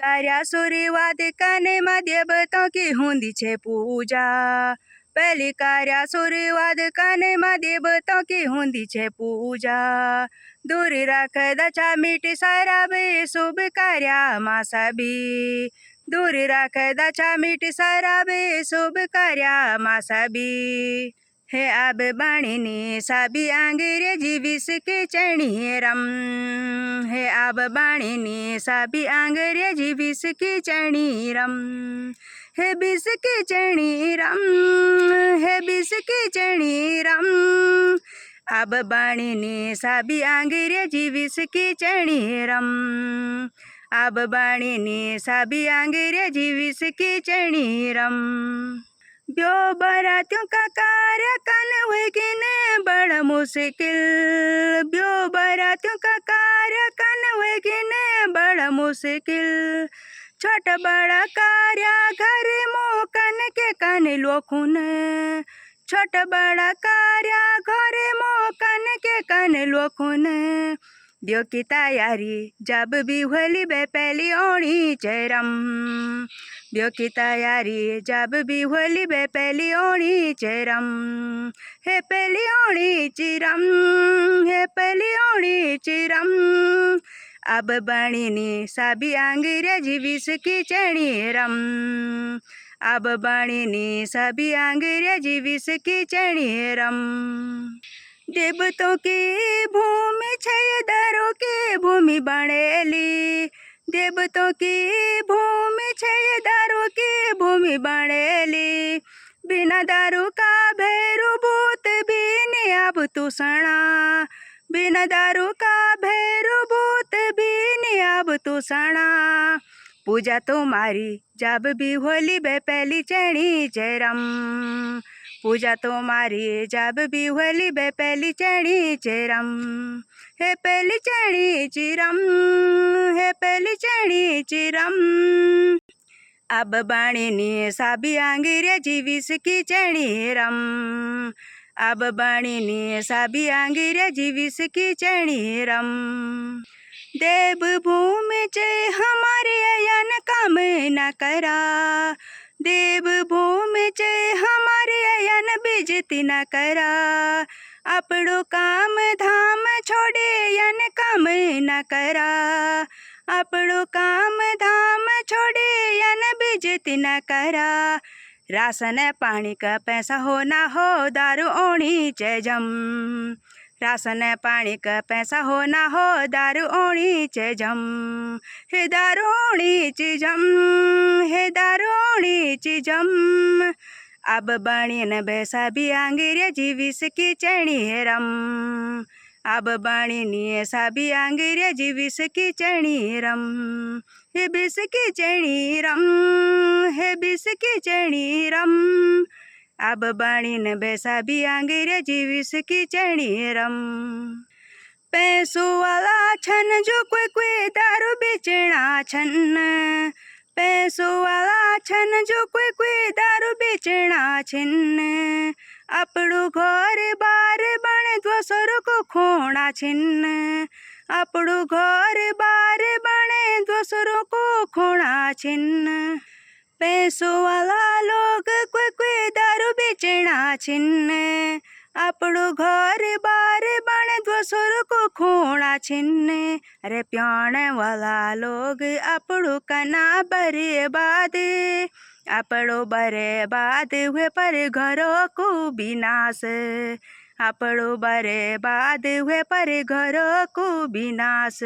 કાર્યાસુરીવાદ કાનેમાં દેવતા કી હુંદી છે પૂજા। પહેલી કાર્યાસુરીવાદ કાનેમાં દેવતા કી હુંદી છે પૂજા। દૂર રાખ દચા મીટી સારા બે શુભ કાર્યામાં સબી। દૂર રાખ દચા મીટી સારા બે શુભ કાર્યામાં સબી। હે આબ બાણીની સાબી અંગ્રેજી વિસકે ચણી રમ। હે આબ બાણીની સાબી અંગ્રેજી વિસકે ચણી રમ। હે બિસકે ચણી રમ। હે બિસકે ચણી રમ। આબ બાણીની સાબી અંગ્રેજી વિસકે ચણી રમ। આબ બાણીની સાબી અંગ્રેજી વિસકે ચણી રમ। ब्यो बारातियों का कार्य कन वेगिने बड़ा मुश्किल। ब्यो बारातियों का कार्य कन वेगिने बड़ा मुश्किल। छोटा बड़ा कार्य घर मोकन के कन लोखुने। छोटा बड़ा कार्य घर मोकन के कन लोखुने। ब्यो की तैयारी जब भी होली बे पहली ओणी चरम। ब्यो की तैयारी जब भी होली बे पहली ओणी चरम। हे पहली ओणी चिरम। हे पहली ओणी चिरम। अब बाणीनी साबी अंग्रेजी विसकी चणी रम। अब बाणीनी साबी अंग्रेजी विसकी चणी रम। देवतों की भूमि छे दारू की भूमि बनेली। देवतों की भूमि छे दारू की भूमि बनेली। बिना दारू का भैरू भूत भी नहीं अब तू सणा। बिना दारू का भैरू भूत भी नहीं अब तू सणा। पूजा तुम्हारी जब भी होली बे पहली चणी चरम। पूजा तुम्हारी जब भी होली बे पहली चणी चरम। हे पहली चणी चिरम। हे पहली चणी चिरम। अब बाणीनी साबी अंग्रेजी विसकी चणी रम। अब बाणीनी साबी अंग्रेजी विसकी चणी रम। देव भूमि चे हमारे अयन काम न करा। देव भूमि चे हमारे अयन बेजती न करा। अपड़ो काम धाम छोड़े यन काम न करा। अपड़ो काम धाम छोड़े यन बेजती न करा। राशन पानी का पैसा हो ना हो दारू ओणी चे जम। राशन पानी का पैसा हो ना हो दारू ओणी चे जम। हे दारू ओणी चे जम। हे दारू ओणी चे जम। अब बाणीन बेसाबी अंग्रेजी विसकी चणी रम। अब बाणीनी साबी अंग्रेजी विसकी चणी रम। हे बिसकी चणी रम। हे बिसकी चणी रम। अब बाणीन बेसाबी अंग्रेजी विसकी चणी रम। पैसों वाला छन जो कोई कोई दारू बेचना छन। पैसों वाला छन जो कोई कोई दारू बेचना छिन। अपड़ो घर बार बने दोसर को खोना छिन। अपड़ो घर बार बने दोसर को खोना छिन। पैसों वाला लोग कोई कोई दारू बेचना छिन। अपड़ो घर बार बने दोसर को खोना छिन। अरे प्याने वाला लोग अपड़ो कना बर्बाद। अपड़ो बर्बाद हुए पर घरों को विनाश। अपड़ो बर्बाद हुए पर घरों को विनाश।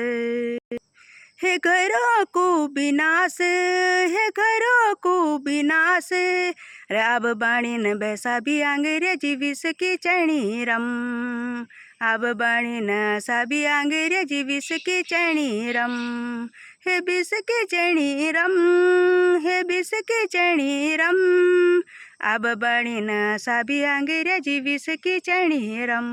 हे घरों को विनाश। हे घरों को विनाश। अब बाणीन बेसाबी अंग्रेजी विसकी चणी रम। अब बाणीन साबी अंग्रेजी विसकी चणी रम। हे बिसकी चणी रम। हे बिसकी चणी रम। अब बाणीन साबी अंग्रेजी विसकी चणी रम।